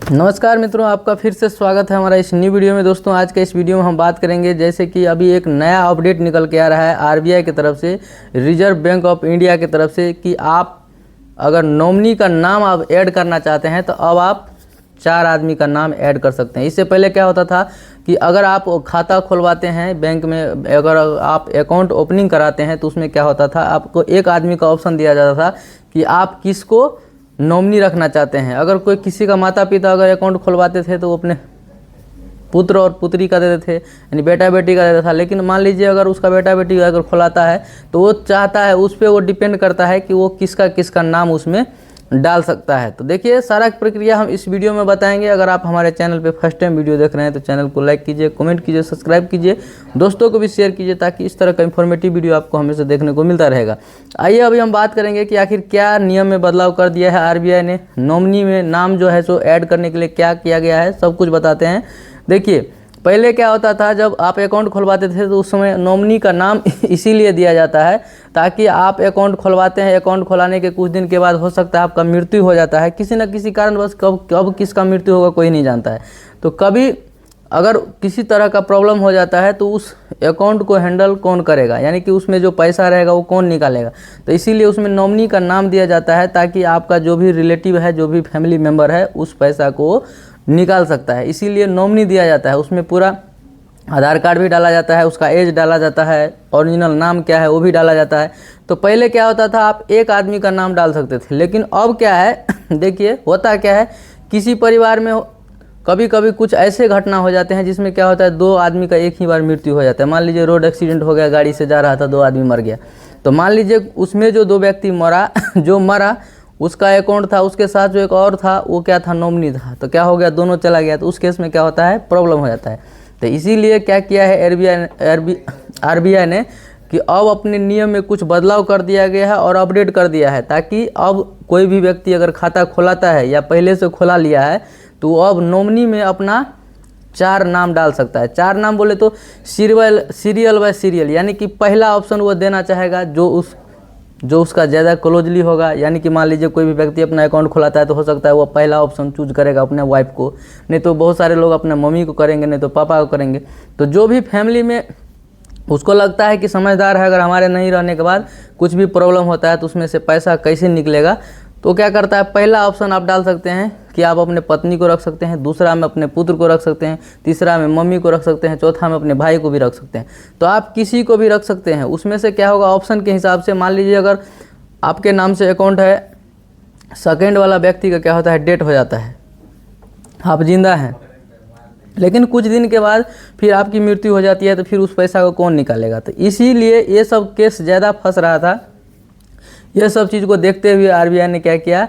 नमस्कार मित्रों, आपका फिर से स्वागत है हमारा इस न्यू वीडियो में। दोस्तों आज के इस वीडियो में हम बात करेंगे जैसे कि अभी एक नया अपडेट निकल के आ रहा है आरबीआई की तरफ से, रिजर्व बैंक ऑफ इंडिया की तरफ से, कि आप अगर नॉमिनी का नाम आप ऐड करना चाहते हैं तो अब आप 4 आदमी का नाम ऐड कर सकते हैं। इससे पहले क्या होता था कि अगर आप खाता खुलवाते हैं बैंक में, अगर आप अकाउंट ओपनिंग कराते हैं तो उसमें क्या होता था, आपको एक आदमी का ऑप्शन दिया जाता था कि आप किसको नॉमिनी रखना चाहते हैं। अगर कोई किसी का माता पिता अगर अकाउंट खुलवाते थे तो वो अपने पुत्र और पुत्री का देते थे, यानी बेटा बेटी का देता था। लेकिन मान लीजिए अगर उसका बेटा बेटी अगर खुलाता है तो वो चाहता है, उस पर वो डिपेंड करता है कि वो किसका किसका नाम उसमें डाल सकता है। तो देखिए सारा प्रक्रिया हम इस वीडियो में बताएंगे। अगर आप हमारे चैनल पे फर्स्ट टाइम वीडियो देख रहे हैं तो चैनल को लाइक कीजिए, कमेंट कीजिए, सब्सक्राइब कीजिए, दोस्तों को भी शेयर कीजिए ताकि इस तरह का इन्फॉर्मेटिव वीडियो आपको हमेशा देखने को मिलता रहेगा। आइए अभी हम बात करेंगे कि आखिर क्या नियम में बदलाव कर दिया है आरबीआई ने, नॉमिनी में नाम जो है सो ऐड करने के लिए क्या किया गया है, सब कुछ बताते हैं। देखिए पहले क्या होता था, जब आप अकाउंट खुलवाते थे तो उस समय नॉमिनी का नाम इसीलिए दिया जाता है ताकि आप अकाउंट खुलवाते हैं, अकाउंट खुलाने के कुछ दिन के बाद हो सकता है आपका मृत्यु हो जाता है किसी न किसी कारणवश। कब किसका मृत्यु होगा कोई नहीं जानता है। तो कभी अगर किसी तरह का प्रॉब्लम हो जाता है तो उस अकाउंट को हैंडल कौन करेगा, यानी कि उसमें जो पैसा रहेगा वो कौन निकालेगा। तो इसीलिए उसमें नॉमिनी का नाम दिया जाता है ताकि आपका जो भी रिलेटिव है, जो भी फैमिली मेम्बर है, उस पैसा को निकाल सकता है। इसीलिए नॉमिनी दिया जाता है। उसमें पूरा आधार कार्ड भी डाला जाता है, उसका एज डाला जाता है, ओरिजिनल नाम क्या है वो भी डाला जाता है। तो पहले क्या होता था, आप एक आदमी का नाम डाल सकते थे, लेकिन अब क्या है देखिए होता क्या है, किसी परिवार में कभी कभी कुछ ऐसे घटना हो जाते हैं जिसमें क्या होता है 2 आदमी का एक ही बार मृत्यु हो जाता है। मान लीजिए रोड एक्सीडेंट हो गया, गाड़ी से जा रहा था, 2 आदमी मर गया। तो मान लीजिए उसमें जो 2 व्यक्ति मरा जो मरा उसका अकाउंट था, उसके साथ जो एक और था वो क्या था, नॉमिनी था। तो क्या हो गया, दोनों चला गया। तो उस केस में क्या होता है, प्रॉब्लम हो जाता है। तो इसीलिए क्या किया है आरबीआई ने कि अब अपने नियम में कुछ बदलाव कर दिया गया है और अपडेट कर दिया है, ताकि अब कोई भी व्यक्ति अगर खाता खुलाता है या पहले से खुला लिया है तो अब नॉमिनी में अपना 4 नाम डाल सकता है। 4 नाम बोले तो सीरियल बाय सीरियल, यानी कि पहला ऑप्शन वो देना चाहेगा जो उसका ज़्यादा क्लोजली होगा। यानी कि मान लीजिए कोई भी व्यक्ति अपना अकाउंट खुलाता है तो हो सकता है वो पहला ऑप्शन चूज करेगा अपने वाइफ को, नहीं तो बहुत सारे लोग अपने मम्मी को करेंगे, नहीं तो पापा को करेंगे। तो जो भी फैमिली में उसको लगता है कि समझदार है, अगर हमारे नहीं रहने के बाद कुछ भी प्रॉब्लम होता है तो उसमें से पैसा कैसे निकलेगा, तो क्या करता है, पहला ऑप्शन आप डाल सकते हैं कि आप अपने पत्नी को रख सकते हैं, दूसरा में अपने पुत्र को रख सकते हैं, तीसरा में मम्मी को रख सकते हैं, चौथा में अपने भाई को भी रख सकते हैं। तो आप किसी को भी रख सकते हैं। उसमें से क्या होगा, ऑप्शन के हिसाब से मान लीजिए अगर आपके नाम से अकाउंट है, सेकेंड वाला व्यक्ति का क्या होता है, डेथ हो जाता है, आप जिंदा हैं, लेकिन कुछ दिन के बाद फिर आपकी मृत्यु हो जाती है, तो फिर उस पैसा को कौन निकालेगा। तो इसीलिए ये सब केस ज़्यादा फंस रहा था। यह सब चीज़ को देखते हुए आरबीआई ने क्या किया,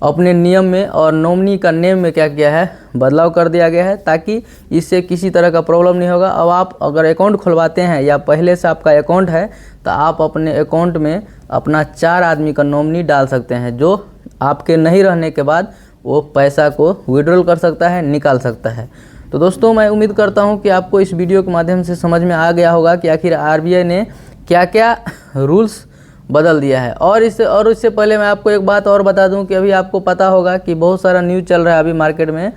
अपने नियम में और नॉमिनी का नेम में क्या किया है, बदलाव कर दिया गया है ताकि इससे किसी तरह का प्रॉब्लम नहीं होगा। अब आप अगर अकाउंट खुलवाते हैं या पहले से आपका अकाउंट है तो आप अपने अकाउंट में अपना 4 आदमी का नॉमिनी डाल सकते हैं, जो आपके नहीं रहने के बाद वो पैसा को विड्रॉल कर सकता है, निकाल सकता है। तो दोस्तों मैं उम्मीद करता हूँ कि आपको इस वीडियो के माध्यम से समझ में आ गया होगा कि आखिर आरबीआई ने क्या क्या रूल्स बदल दिया है। और इससे पहले मैं आपको एक बात और बता दूं कि अभी आपको पता होगा कि बहुत सारा न्यूज़ चल रहा है अभी मार्केट में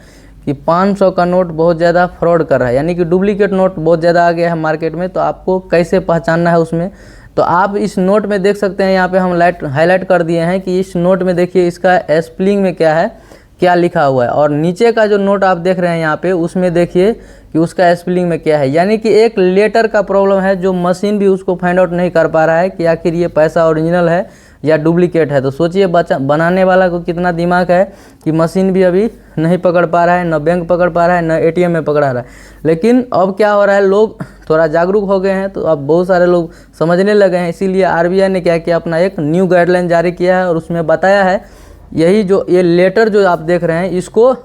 कि 500 का नोट बहुत ज़्यादा फ्रॉड कर रहा है, यानी कि डुप्लीकेट नोट बहुत ज़्यादा आ गया है मार्केट में। तो आपको कैसे पहचानना है उसमें, तो आप इस नोट में देख सकते हैं, यहाँ पे हम हाईलाइट कर दिए हैं कि इस नोट में देखिए इसका स्पेलिंग में क्या है, क्या लिखा हुआ है, और नीचे का जो नोट आप देख रहे हैं यहाँ पे उसमें देखिए कि उसका स्पेलिंग में क्या है। यानी कि एक लेटर का प्रॉब्लम है जो मशीन भी उसको फाइंड आउट नहीं कर पा रहा है कि आखिर ये पैसा ओरिजिनल है या डुप्लीकेट है। तो सोचिए बनाने वाला को कितना दिमाग है कि मशीन भी अभी नहीं पकड़ पा रहा है, न बैंक पकड़ पा रहा है, न एटीएम में पकड़ा रहा है। लेकिन अब क्या हो रहा है, लोग थोड़ा जागरूक हो गए हैं, तो अब बहुत सारे लोग समझने लगे हैं। इसीलिए आरबीआई ने क्या किया, अपना एक न्यू गाइडलाइन जारी किया है और उसमें बताया है यही जो ये लेटर जो आप देख रहे हैं इसको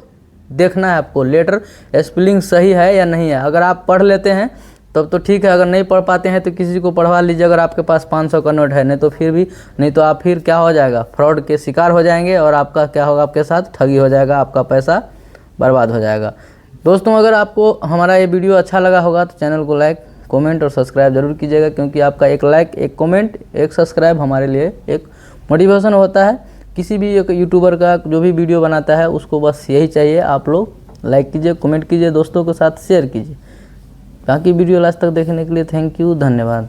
देखना है आपको, लेटर स्पेलिंग सही है या नहीं है। अगर आप पढ़ लेते हैं तब तो ठीक है, अगर नहीं पढ़ पाते हैं तो किसी को पढ़वा लीजिए अगर आपके पास 500 का नोट है, नहीं तो आप फिर क्या हो जाएगा, फ्रॉड के शिकार हो जाएंगे और आपका क्या होगा, आपके साथ ठगी हो जाएगा, आपका पैसा बर्बाद हो जाएगा। दोस्तों अगर आपको हमारा ये वीडियो अच्छा लगा होगा तो चैनल को लाइक, कमेंट और सब्सक्राइब जरूर कीजिएगा, क्योंकि आपका एक लाइक, एक कमेंट, एक सब्सक्राइब हमारे लिए एक मोटिवेशन होता है कि किसी भी एक यूट्यूबर का जो भी वीडियो बनाता है उसको बस यही चाहिए, आप लोग लाइक कीजिए, कमेंट कीजिए, दोस्तों के साथ शेयर कीजिए। बाकी वीडियो लास्ट तक देखने के लिए थैंक यू, धन्यवाद।